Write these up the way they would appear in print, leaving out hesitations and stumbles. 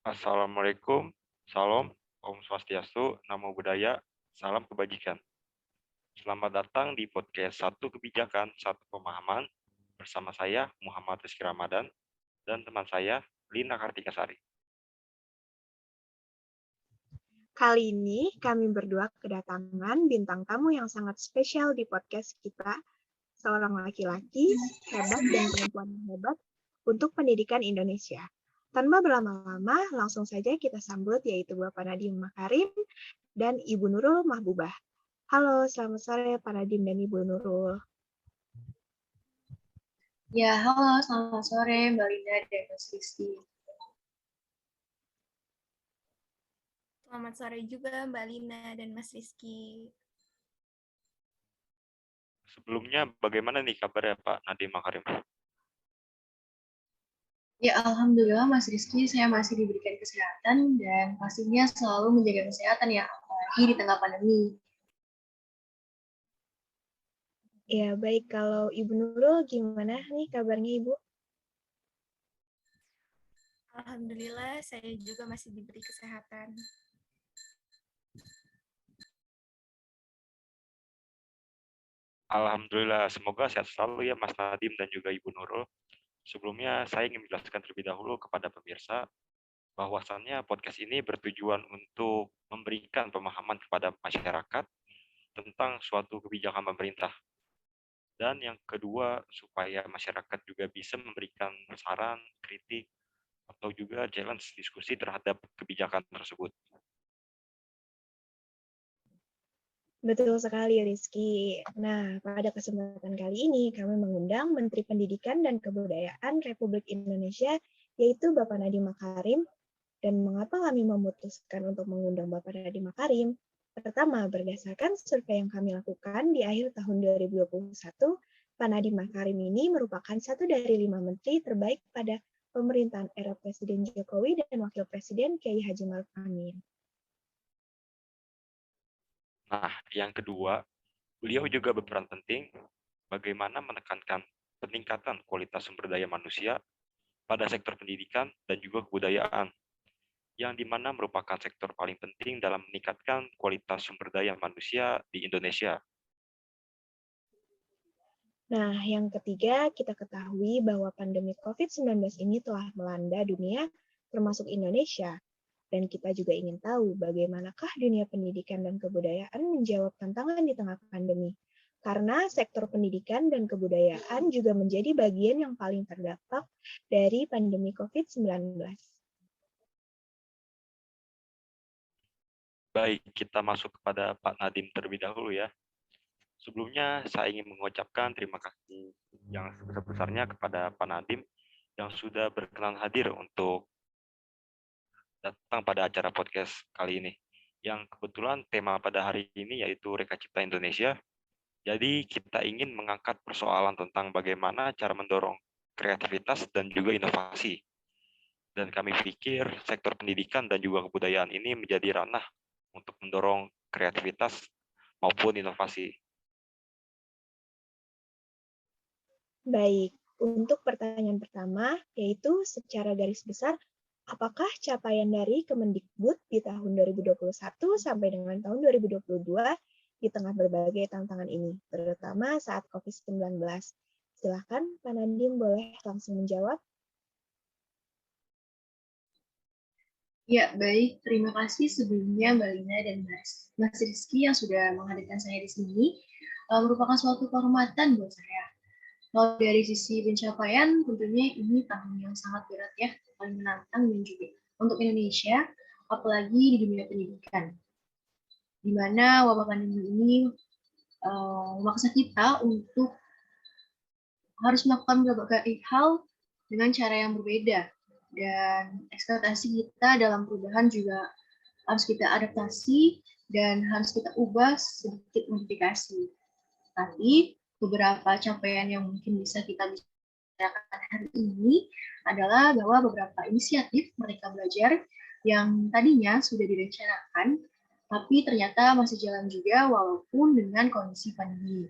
Assalamualaikum, Salam, Om Swastiastu, Namo Buddhaya, Salam Kebajikan. Selamat datang di podcast Satu Kebijakan, Satu Pemahaman bersama saya Muhammad Rizky Ramadan dan teman saya Lina Kartikasari. Kali ini kami berdua kedatangan bintang tamu yang sangat spesial di podcast kita, seorang laki-laki hebat dan perempuan hebat untuk pendidikan Indonesia. Tanpa berlama-lama, langsung saja kita sambut yaitu Bapak Nadiem Makarim dan Ibu Nurul Mahbubah. Halo, selamat sore Pak Nadiem dan Ibu Nurul. Ya, halo, selamat sore Mbak Linda dan Mas Rizky. Selamat sore juga Mbak Lina dan Mas Rizky. Sebelumnya, bagaimana nih kabarnya Pak Nadiem Makarim? Ya, Alhamdulillah Mas Rizky, saya masih diberikan kesehatan dan pastinya selalu menjaga kesehatan ya, apalagi di tengah pandemi. Ya, baik. Kalau Ibu Nurul, gimana nih kabarnya Ibu? Alhamdulillah, saya juga masih diberi kesehatan. Alhamdulillah, semoga sehat selalu ya Mas Nadiem dan juga Ibu Nurul. Sebelumnya, saya ingin menjelaskan terlebih dahulu kepada pemirsa bahwasannya podcast ini bertujuan untuk memberikan pemahaman kepada masyarakat tentang suatu kebijakan pemerintah. Dan yang kedua, supaya masyarakat juga bisa memberikan saran, kritik, atau juga challenge diskusi terhadap kebijakan tersebut. Betul sekali, Rizky. Nah, pada kesempatan kali ini kami mengundang Menteri Pendidikan dan Kebudayaan Republik Indonesia, yaitu Bapak Nadiem Makarim. Dan mengapa kami memutuskan untuk mengundang Bapak Nadiem Makarim? Pertama, berdasarkan survei yang kami lakukan di akhir tahun 2021, Pak Nadiem Makarim ini merupakan satu dari 5 menteri terbaik pada pemerintahan era Presiden Jokowi dan Wakil Presiden Kiai Haji Maruf Amin. Nah, yang kedua, beliau juga berperan penting bagaimana menekankan peningkatan kualitas sumber daya manusia pada sektor pendidikan dan juga kebudayaan, yang dimana merupakan sektor paling penting dalam meningkatkan kualitas sumber daya manusia di Indonesia. Nah, yang ketiga, kita ketahui bahwa pandemi COVID-19 ini telah melanda dunia, termasuk Indonesia. Dan kita juga ingin tahu bagaimanakah dunia pendidikan dan kebudayaan menjawab tantangan di tengah pandemi. Karena sektor pendidikan dan kebudayaan juga menjadi bagian yang paling terdampak dari pandemi COVID-19. Baik, kita masuk kepada Pak Nadiem terlebih dahulu ya. Sebelumnya, saya ingin mengucapkan terima kasih yang sebesar-besarnya kepada Pak Nadiem yang sudah berkenan hadir untuk datang pada acara podcast kali ini. Yang kebetulan tema pada hari ini yaitu Reka Cipta Indonesia. Jadi kita ingin mengangkat persoalan tentang bagaimana cara mendorong kreativitas dan juga inovasi. Dan kami pikir sektor pendidikan dan juga kebudayaan ini menjadi ranah untuk mendorong kreativitas maupun inovasi. Baik, untuk pertanyaan pertama, yaitu secara garis besar, apakah capaian dari Kemendikbud di tahun 2021 sampai dengan tahun 2022 di tengah berbagai tantangan ini, terutama saat COVID-19? Silakan, Pak Nadiem boleh langsung menjawab. Ya, baik. Terima kasih sebelumnya Mbak Lina dan Mas Rizky yang sudah menghadirkan saya di sini. Merupakan suatu kehormatan buat saya. Kalau dari sisi pencapaian, tentunya ini tahun yang sangat berat ya, paling menantang dan juga untuk Indonesia, apalagi di dunia pendidikan. Di mana wabah pandemi ini memaksa kita untuk harus melakukan berbagai hal dengan cara yang berbeda. Dan ekspektasi kita dalam perubahan juga harus kita adaptasi dan harus kita ubah sedikit modifikasi. Tapi beberapa capaian yang mungkin bisa kita bicarakan hari ini adalah bahwa beberapa inisiatif Merdeka Belajar yang tadinya sudah direncanakan, tapi ternyata masih jalan juga walaupun dengan kondisi pandemi.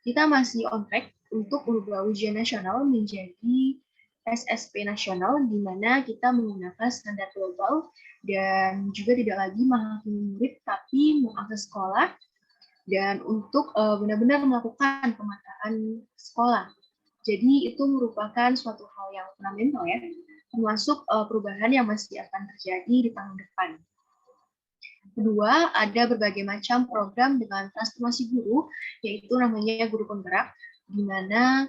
Kita masih on track untuk merubah ujian nasional menjadi SSP nasional, di mana kita menggunakan standar global dan juga tidak lagi menghakimi murid, tapi mengakses sekolah dan untuk benar-benar melakukan pemetaan sekolah. Jadi itu merupakan suatu hal yang fundamental ya, termasuk perubahan yang masih akan terjadi di tahun depan. Kedua, ada berbagai macam program dengan transformasi guru, yaitu namanya guru penggerak, di mana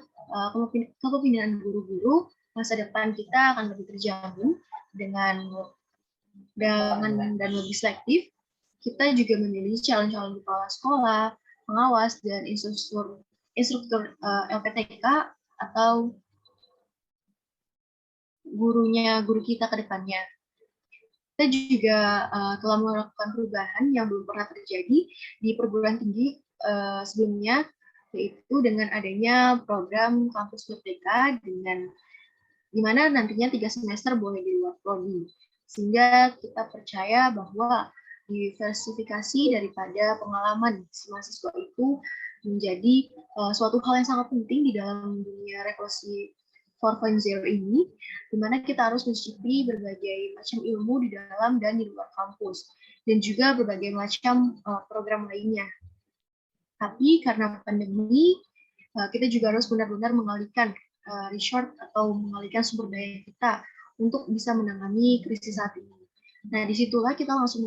kepemimpinan guru-guru masa depan kita akan lebih terjamin dan lebih selektif. Kita juga memilih calon-calon kepala sekolah, pengawas, dan instruktur LPTK atau guru kita ke depannya. Kita juga telah melakukan perubahan yang belum pernah terjadi di perguruan tinggi sebelumnya, yaitu dengan adanya program kampus merdeka dengan di mana nantinya 3 semester boleh di luar prodi. Sehingga kita percaya bahwa diversifikasi daripada pengalaman si mahasiswa itu menjadi suatu hal yang sangat penting di dalam dunia revolusi 4.0 ini, di mana kita harus mencicipi berbagai macam ilmu di dalam dan di luar kampus, dan juga berbagai macam program lainnya. Tapi karena pandemi, kita juga harus benar-benar mengalihkan resource atau mengalihkan sumber daya kita untuk bisa menangani krisis saat ini. Nah, disitulah kita langsung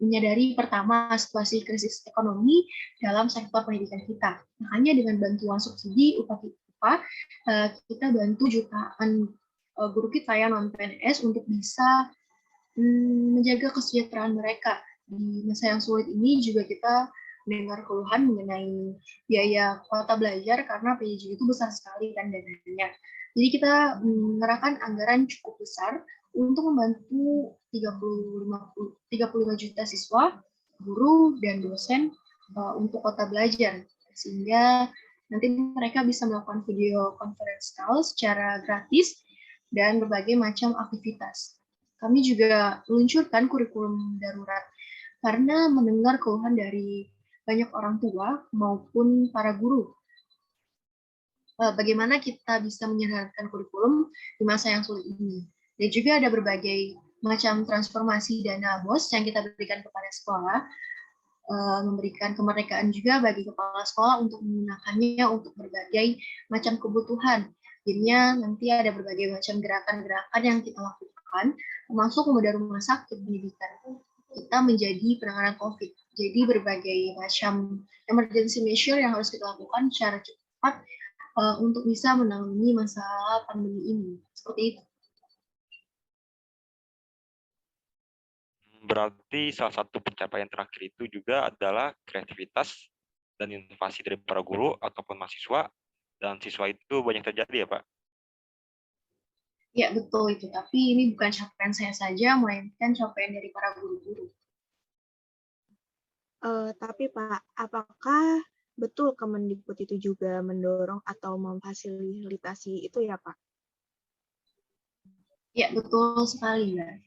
menyadari pertama situasi krisis ekonomi dalam sektor pendidikan kita. Makanya dengan bantuan subsidi upah kita bantu jutaan guru kita yang non-PNS untuk bisa menjaga kesejahteraan mereka. Di masa yang sulit ini juga kita mendengar keluhan mengenai biaya kuota belajar karena PJJ itu besar sekali kan dananya. Jadi kita mengerahkan anggaran cukup besar untuk membantu 35 juta siswa, guru, dan dosen untuk kuota belajar. Sehingga nanti mereka bisa melakukan video conference call secara gratis dan berbagai macam aktivitas. Kami juga meluncurkan kurikulum darurat karena mendengar keluhan dari banyak orang tua maupun para guru. Bagaimana kita bisa menyederhanakan kurikulum di masa yang sulit ini. Dan juga ada berbagai macam transformasi dana BOS yang kita berikan kepada sekolah, memberikan kemerdekaan juga bagi kepala sekolah untuk menggunakannya untuk berbagai macam kebutuhan. Jadinya nanti ada berbagai macam gerakan-gerakan yang kita lakukan, termasuk memudah rumah sakit pendidikan kita menjadi penanganan COVID. Jadi berbagai macam emergency measure yang harus kita lakukan secara cepat untuk bisa menangani masalah pandemi ini. Seperti itu. Berarti salah satu pencapaian terakhir itu juga adalah kreativitas dan inovasi dari para guru ataupun mahasiswa, dan siswa itu banyak terjadi ya, Pak? Ya, betul itu. Tapi ini bukan capaian saya saja, melainkan capaian dari para guru-guru. Tapi Pak, apakah betul Kemendikbud itu juga mendorong atau memfasilitasi itu ya Pak? Ya, betul sekali, Mbak.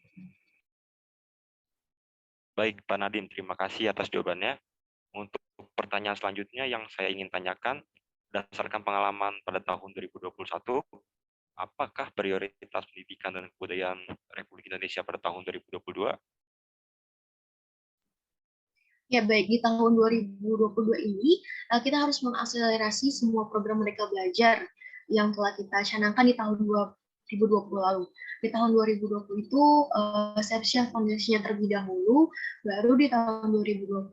Baik, Pak Nadiem, terima kasih atas jawabannya. Untuk pertanyaan selanjutnya yang saya ingin tanyakan, berdasarkan pengalaman pada tahun 2021, apakah prioritas pendidikan dan kebudayaan Republik Indonesia pada tahun 2022? Ya, baik, di tahun 2022 ini, kita harus mengakselerasi semua program Merdeka Belajar yang telah kita canangkan di tahun 2020 lalu. Di tahun 2020 itu, set foundation-nya terlebih dahulu, baru di tahun 2021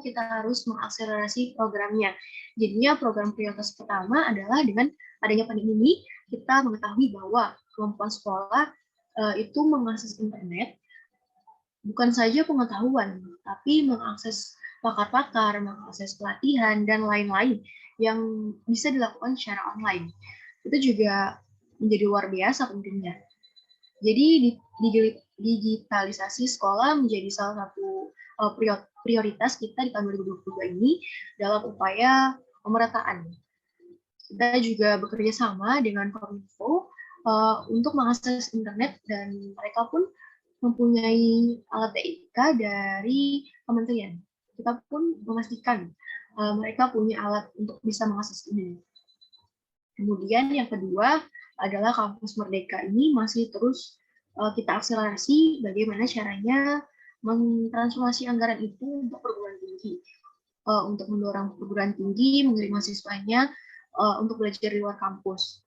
kita harus mengakselerasi programnya. Jadinya program prioritas pertama adalah dengan adanya pandemi ini, kita mengetahui bahwa kemampuan sekolah itu mengakses internet, bukan saja pengetahuan, tapi mengakses pakar-pakar, mengakses pelatihan, dan lain-lain yang bisa dilakukan secara online. Itu juga menjadi luar biasa pentingnya. Jadi digitalisasi sekolah menjadi salah satu prioritas kita di tahun 2022 ini dalam upaya pemerataan. Kita juga bekerja sama dengan Kominfo untuk mengakses internet, dan mereka pun mempunyai alat TIK dari kementerian. Kita pun memastikan mereka punya alat untuk bisa mengakses ini. Kemudian yang kedua adalah Kampus Merdeka ini masih terus kita akselerasi bagaimana caranya mentransformasi anggaran itu untuk perguruan tinggi. Untuk mendorong perguruan tinggi mengirim mahasiswanya untuk belajar di luar kampus.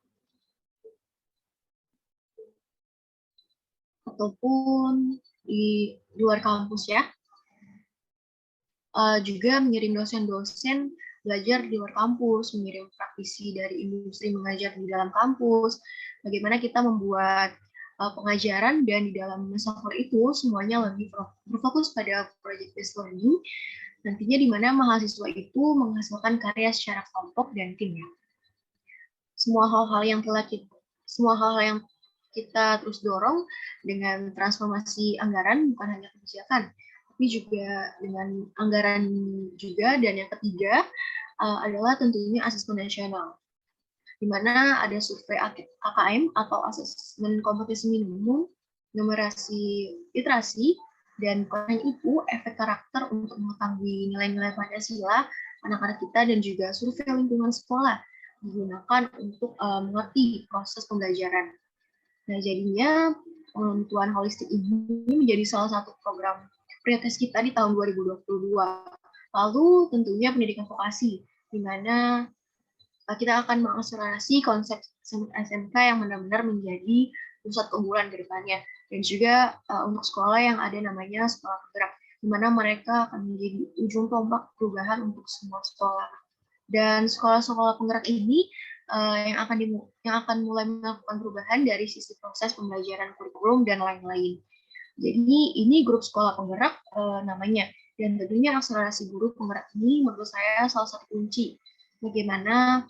Ataupun di luar kampus ya. Juga mengirim dosen-dosen belajar di luar kampus, mengirim praktisi dari industri mengajar di dalam kampus, bagaimana kita membuat pengajaran dan di dalam software itu semuanya lebih berfokus pada project based learning, nantinya di mana mahasiswa itu menghasilkan karya secara kelompok dan tim ya. Semua hal-hal yang kita terus dorong dengan transformasi anggaran bukan hanya kebijakan, tapi juga dengan anggaran juga. Dan yang ketiga adalah tentunya asesmen nasional, di mana ada survei AKM atau asesmen kompetisi minimum, numerasi literasi, dan selain itu efek karakter untuk mengetahui nilai-nilai Pancasila anak-anak kita, dan juga survei lingkungan sekolah digunakan untuk mengerti proses pembelajaran. Nah, jadinya penentuan holistik ini menjadi salah satu program prioritas kita di tahun 2022. Lalu tentunya pendidikan vokasi, di mana kita akan mengakselerasi konsep SMK yang benar-benar menjadi pusat keunggulan ke depannya. Dan juga untuk sekolah yang ada namanya sekolah penggerak, di mana mereka akan menjadi ujung tombak perubahan untuk semua sekolah. Dan sekolah-sekolah penggerak ini yang akan mulai melakukan perubahan dari sisi proses pembelajaran kurikulum dan lain-lain. Jadi ini grup sekolah penggerak namanya, dan tentunya akselerasi guru penggerak ini menurut saya salah satu kunci bagaimana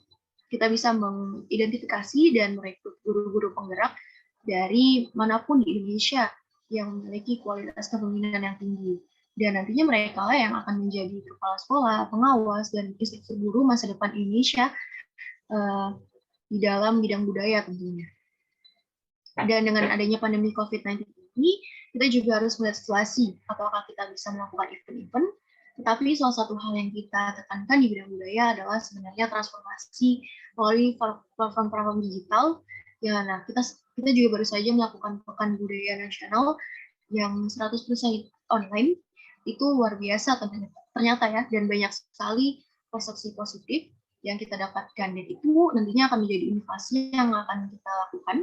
kita bisa mengidentifikasi dan merekrut guru-guru penggerak dari manapun di Indonesia yang memiliki kualitas kepemimpinan yang tinggi. Dan nantinya mereka lah yang akan menjadi kepala sekolah, pengawas, dan instruktur guru masa depan Indonesia di dalam bidang budaya tentunya. Dan dengan adanya pandemi COVID-19 ini, kita juga harus melihat situasi, apakah kita bisa melakukan event-event, tetapi salah satu hal yang kita tekankan di bidang budaya adalah sebenarnya transformasi melalui platform-platform digital. Ya, nah kita juga baru saja melakukan Pekan Budaya Nasional yang 100% online. Itu luar biasa ternyata ya, dan banyak sekali persepsi positif yang kita dapatkan, dan itu nantinya akan menjadi inovasi yang akan kita lakukan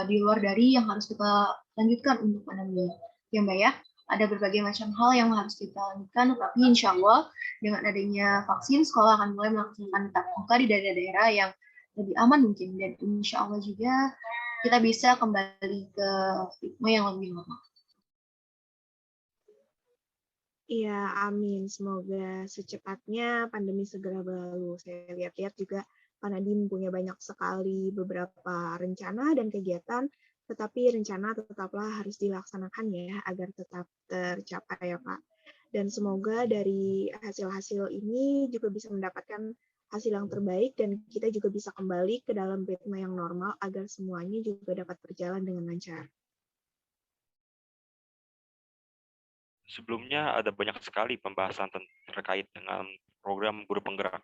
di luar dari yang harus kita lanjutkan untuk pandemi. Ya Mbak ya, ada berbagai macam hal yang harus kita lanjutkan, tapi insya Allah dengan adanya vaksin, sekolah akan mulai melaksanakan tatap muka di daerah-daerah yang lebih aman mungkin, dan insya Allah juga kita bisa kembali ke ritme yang lebih normal. Iya, amin. Semoga secepatnya pandemi segera berlalu. Saya lihat-lihat juga Pak Nadiem punya banyak sekali beberapa rencana dan kegiatan, tetapi rencana tetaplah harus dilaksanakan ya, agar tetap tercapai ya Pak. Dan semoga dari hasil-hasil ini juga bisa mendapatkan hasil yang terbaik, dan kita juga bisa kembali ke dalam ritme yang normal agar semuanya juga dapat berjalan dengan lancar. Sebelumnya ada banyak sekali pembahasan terkait dengan program guru penggerak.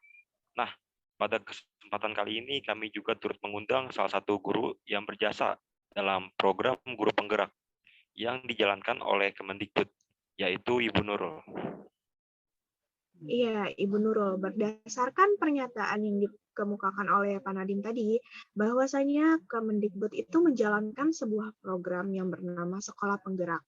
Nah, pada kesempatan kali ini kami juga turut mengundang salah satu guru yang berjasa dalam program guru penggerak yang dijalankan oleh Kemendikbud, yaitu Ibu Nurul. Iya, Ibu Nurul, berdasarkan pernyataan yang dikemukakan oleh Pak Nadiem tadi, bahwasanya Kemendikbud itu menjalankan sebuah program yang bernama Sekolah Penggerak.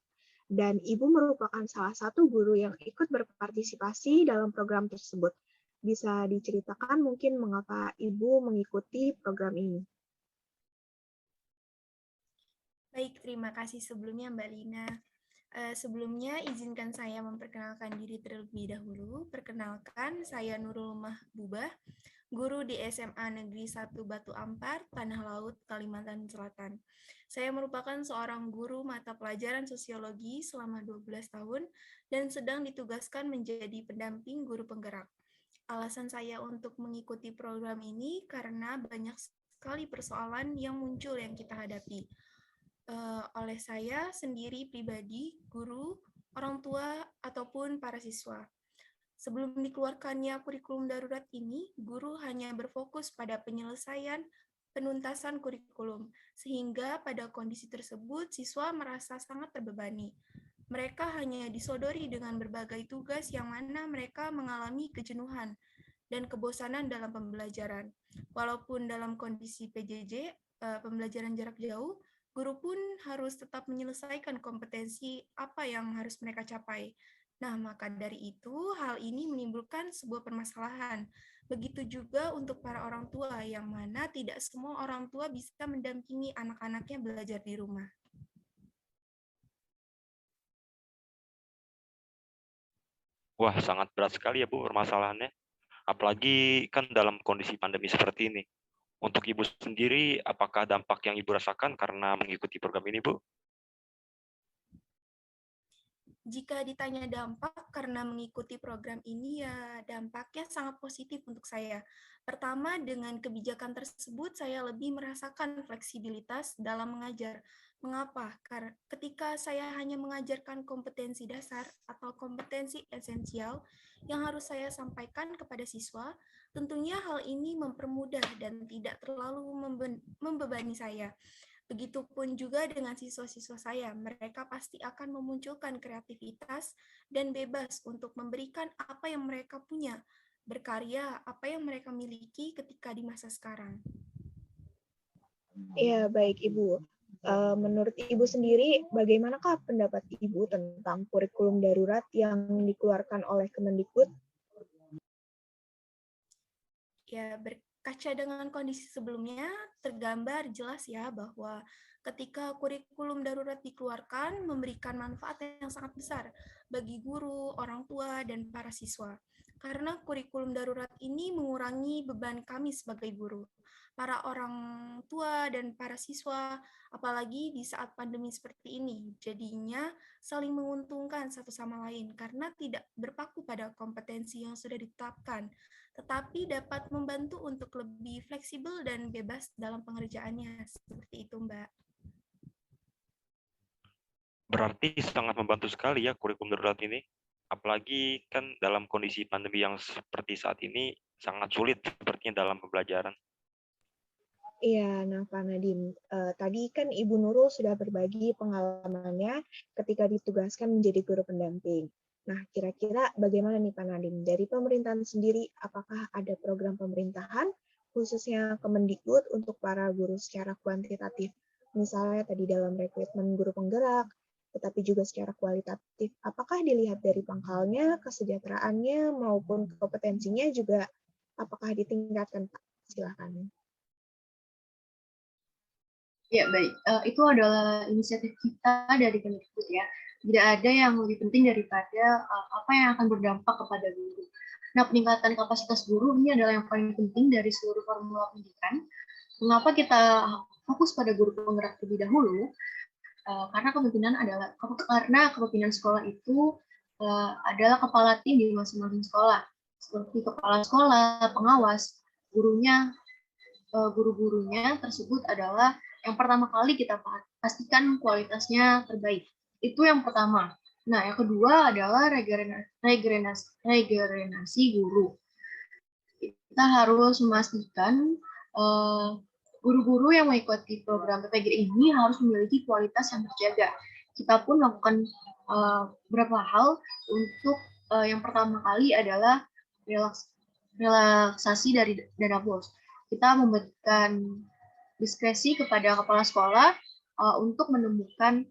Dan Ibu merupakan salah satu guru yang ikut berpartisipasi dalam program tersebut. Bisa diceritakan mungkin mengapa Ibu mengikuti program ini? Baik, terima kasih sebelumnya Mbak Lina. Sebelumnya izinkan saya memperkenalkan diri terlebih dahulu. Perkenalkan, saya Nurul Mahbubah, guru di SMA Negeri 1 Batu Ampar, Tanah Laut, Kalimantan Selatan. Saya merupakan seorang guru mata pelajaran sosiologi selama 12 tahun dan sedang ditugaskan menjadi pendamping guru penggerak. Alasan saya untuk mengikuti program ini karena banyak sekali persoalan yang muncul yang kita hadapi. Oleh saya sendiri pribadi, guru, orang tua, ataupun para siswa. Sebelum dikeluarkannya kurikulum darurat ini, guru hanya berfokus pada penyelesaian penuntasan kurikulum, sehingga pada kondisi tersebut siswa merasa sangat terbebani. Mereka hanya disodori dengan berbagai tugas yang mana mereka mengalami kejenuhan dan kebosanan dalam pembelajaran. Walaupun dalam kondisi PJJ, pembelajaran jarak jauh, guru pun harus tetap menyelesaikan kompetensi apa yang harus mereka capai. Nah, maka dari itu, hal ini menimbulkan sebuah permasalahan. Begitu juga untuk para orang tua, yang mana tidak semua orang tua bisa mendampingi anak-anaknya belajar di rumah. Wah, sangat berat sekali ya Bu permasalahannya. Apalagi kan dalam kondisi pandemi seperti ini. Untuk Ibu sendiri, apakah dampak yang Ibu rasakan karena mengikuti program ini, Bu? Jika ditanya dampak karena mengikuti program ini, ya dampaknya sangat positif untuk saya. Pertama, dengan kebijakan tersebut saya lebih merasakan fleksibilitas dalam mengajar. Mengapa? Karena ketika saya hanya mengajarkan kompetensi dasar atau kompetensi esensial yang harus saya sampaikan kepada siswa, tentunya hal ini mempermudah dan tidak terlalu membebani saya. Begitupun juga dengan siswa-siswa saya, mereka pasti akan memunculkan kreativitas dan bebas untuk memberikan apa yang mereka punya, berkarya apa yang mereka miliki ketika di masa sekarang. Ya, baik Ibu. Menurut Ibu sendiri, bagaimanakah pendapat Ibu tentang kurikulum darurat yang dikeluarkan oleh Kemendikbud? Ya, berkaca dengan kondisi sebelumnya, tergambar jelas ya bahwa ketika kurikulum darurat dikeluarkan, memberikan manfaat yang sangat besar bagi guru, orang tua, dan para siswa. Karena kurikulum darurat ini mengurangi beban kami sebagai guru, para orang tua, dan para siswa, apalagi di saat pandemi seperti ini. Jadinya saling menguntungkan satu sama lain karena tidak berpaku pada kompetensi yang sudah ditetapkan, tetapi dapat membantu untuk lebih fleksibel dan bebas dalam pengerjaannya. Seperti itu, Mbak. Berarti sangat membantu sekali ya kurikulum darurat ini. Apalagi kan dalam kondisi pandemi yang seperti saat ini sangat sulit sepertinya dalam pembelajaran. Iya, nah Pak Nadiem, tadi kan Ibu Nurul sudah berbagi pengalamannya ketika ditugaskan menjadi guru pendamping. Nah, kira-kira bagaimana nih Pak Nadiem? Dari pemerintahan sendiri, apakah ada program pemerintahan, khususnya Kemendikbud untuk para guru secara kuantitatif? Misalnya tadi dalam rekrutmen guru penggerak, tetapi juga secara kualitatif. Apakah dilihat dari pangkalnya, kesejahteraannya, maupun kompetensinya juga apakah ditingkatkan, Pak? Silakan. Ya, baik. Itu adalah inisiatif kita dari Kemendikbud ya. Tidak ada yang lebih penting daripada apa yang akan berdampak kepada guru. Nah, peningkatan kapasitas guru ini adalah yang paling penting dari seluruh formula pendidikan. Mengapa kita fokus pada guru penggerak terlebih dahulu? Karena kepemimpinan sekolah itu adalah kepala tim di masing-masing sekolah. Seperti kepala sekolah, pengawas, guru-gurunya tersebut adalah yang pertama kali kita pastikan kualitasnya terbaik. Itu yang pertama. Nah, yang kedua adalah regenerasi guru. Kita harus memastikan guru-guru yang mengikuti program PPG ini harus memiliki kualitas yang terjaga. Kita pun melakukan beberapa hal untuk yang pertama kali adalah relaksasi dari dana BOS. Kita memberikan diskresi kepada kepala sekolah untuk menentukan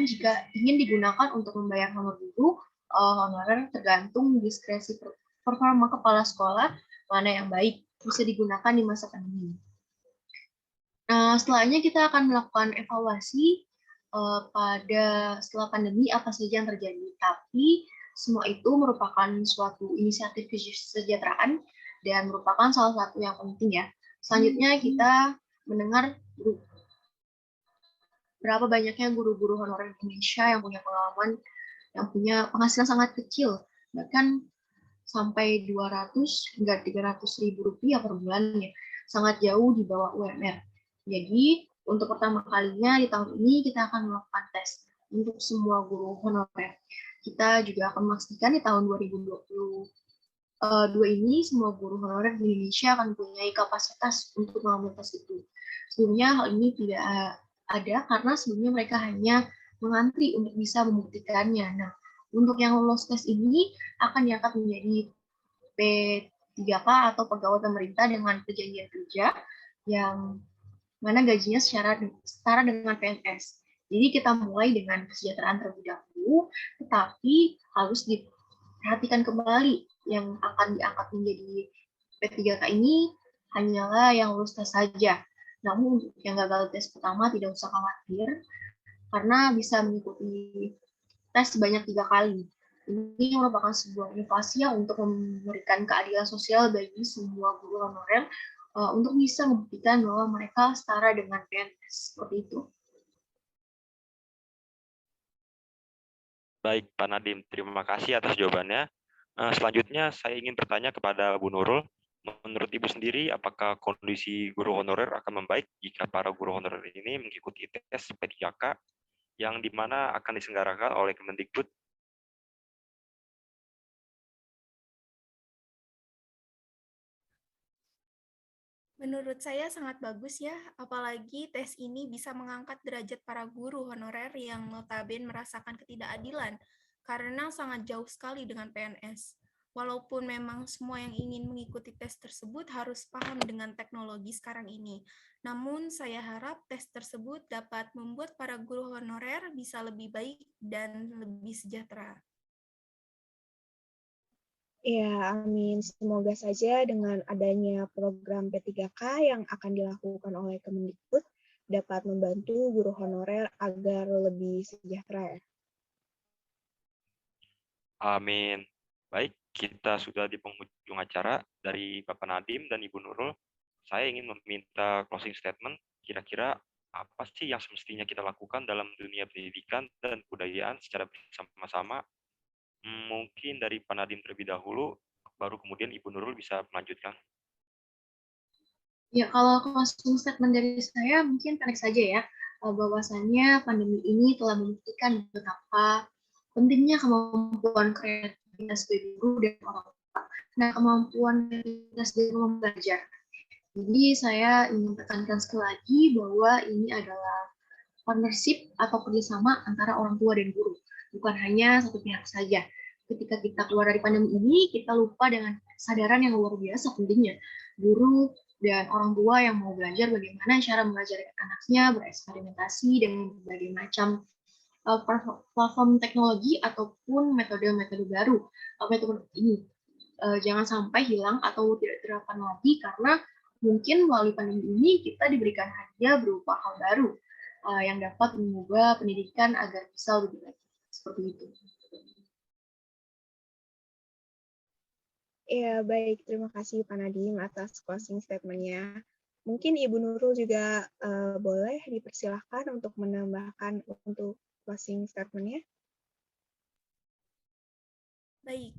jika ingin digunakan untuk membayar honor guru, honorer tergantung diskresi performa kepala sekolah mana yang baik bisa digunakan di masa pandemi. Nah, setelahnya kita akan melakukan evaluasi setelah pandemi apa saja yang terjadi. Tapi semua itu merupakan suatu inisiatif kesejahteraan dan merupakan salah satu yang penting ya. Selanjutnya kita mendengar berapa banyaknya guru-guru honorer Indonesia yang punya pengalaman, yang punya penghasilan sangat kecil, bahkan sampai 200 hingga 300 ribu rupiah per bulannya, sangat jauh di bawah UMR. Jadi untuk pertama kalinya di tahun ini kita akan melakukan tes untuk semua guru honorer. kita juga akan memastikan di tahun 2022 ini semua guru honorer di Indonesia akan mempunyai kapasitas untuk mengambil tes itu. Sebelumnya hal ini tidak ada karena sebelumnya mereka hanya mengantri untuk bisa membuktikannya. Nah, untuk yang lolos tes ini akan diangkat menjadi P3K atau pegawai pemerintah dengan perjanjian kerja yang mana gajinya setara dengan PNS. Jadi kita mulai dengan kesejahteraan terlebih dahulu, tetapi harus diperhatikan kembali yang akan diangkat menjadi P3K ini hanyalah yang lulus tes saja. Namun untuk yang gagal tes pertama tidak usah khawatir, karena bisa mengikuti tes sebanyak 3 kali. Ini merupakan sebuah inovasi untuk memberikan keadilan sosial bagi semua guru honorer untuk bisa membuktikan bahwa mereka setara dengan PNS. Seperti itu. Baik, Pak Nadiem, terima kasih atas jawabannya. Selanjutnya, saya ingin bertanya kepada Bu Nurul. Menurut Ibu sendiri, apakah kondisi guru honorer akan membaik jika para guru honorer ini mengikuti tes P3K yang dimana akan diselenggarakan oleh Kemendikbud? Menurut saya sangat bagus ya, apalagi tes ini bisa mengangkat derajat para guru honorer yang notabene merasakan ketidakadilan karena sangat jauh sekali dengan PNS. Walaupun memang semua yang ingin mengikuti tes tersebut harus paham dengan teknologi sekarang ini. Namun saya harap tes tersebut dapat membuat para guru honorer bisa lebih baik dan lebih sejahtera. Ya, amin. Semoga saja dengan adanya program P3K yang akan dilakukan oleh Kemendikbud dapat membantu guru honorer agar lebih sejahtera. Amin. Baik, kita sudah di penghujung acara. Dari Bapak Nadiem dan Ibu Nurul, saya ingin meminta closing statement. Kira-kira apa sih yang semestinya kita lakukan dalam dunia pendidikan dan kebudayaan secara bersama-sama? Mungkin dari Pak Nadiem terlebih dahulu, baru kemudian Ibu Nurul bisa melanjutkan. Ya, kalau closing statement dari saya mungkin pendek saja ya, bahwasannya pandemi ini telah membuktikan betapa pentingnya kemampuan kreativitas dari guru dan orang tua. Nah, kemampuan kreativitas dari guru belajar. Jadi saya ingin tekankan sekali lagi bahwa ini adalah partnership atau kerjasama antara orang tua dan guru, bukan hanya satu pihak saja. Ketika kita keluar dari pandemi ini, kita lupa dengan kesadaran yang luar biasa pentingnya. Guru dan orang tua yang mau belajar bagaimana cara mengajarkan anaknya bereksperimentasi dengan berbagai macam platform teknologi ataupun metode-metode baru. Metode ini jangan sampai hilang atau tidak diterapkan lagi karena mungkin melalui pandemi ini kita diberikan hadiah berupa hal baru yang dapat mengubah pendidikan agar bisa lebih baik. Seperti itu. Ya, baik. Terima kasih Pak Nadiem atas closing statement-nya. Mungkin Ibu Nurul juga boleh dipersilahkan untuk menambahkan untuk closing statement-nya. Baik,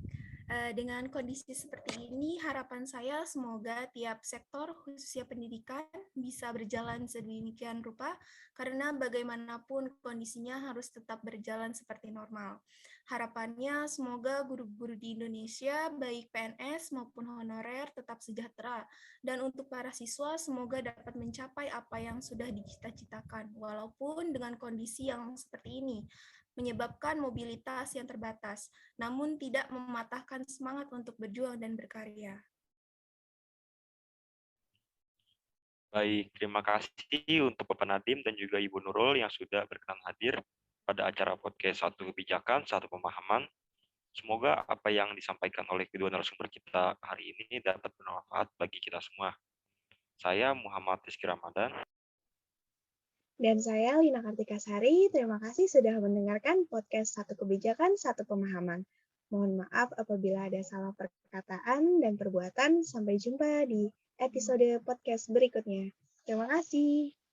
dengan kondisi seperti ini, harapan saya semoga tiap sektor, khususnya pendidikan, bisa berjalan sedemikian rupa, karena bagaimanapun kondisinya harus tetap berjalan seperti normal. Harapannya semoga guru-guru di Indonesia, baik PNS maupun honorer, tetap sejahtera. Dan untuk para siswa, semoga dapat mencapai apa yang sudah dicita-citakan, walaupun dengan kondisi yang seperti ini, menyebabkan mobilitas yang terbatas, namun tidak mematahkan semangat untuk berjuang dan berkarya. Baik, terima kasih untuk Bapak Nadiem dan juga Ibu Nurul yang sudah berkenan hadir pada acara podcast Satu Kebijakan, Satu Pemahaman. Semoga apa yang disampaikan oleh kedua narasumber kita hari ini dapat bermanfaat bagi kita semua. Saya Muhammad Rizky Ramadan. Dan saya Lina Kartikasari, terima kasih sudah mendengarkan podcast Satu Kebijakan, Satu Pemahaman. Mohon maaf apabila ada salah perkataan dan perbuatan. Sampai jumpa di episode podcast berikutnya. Terima kasih.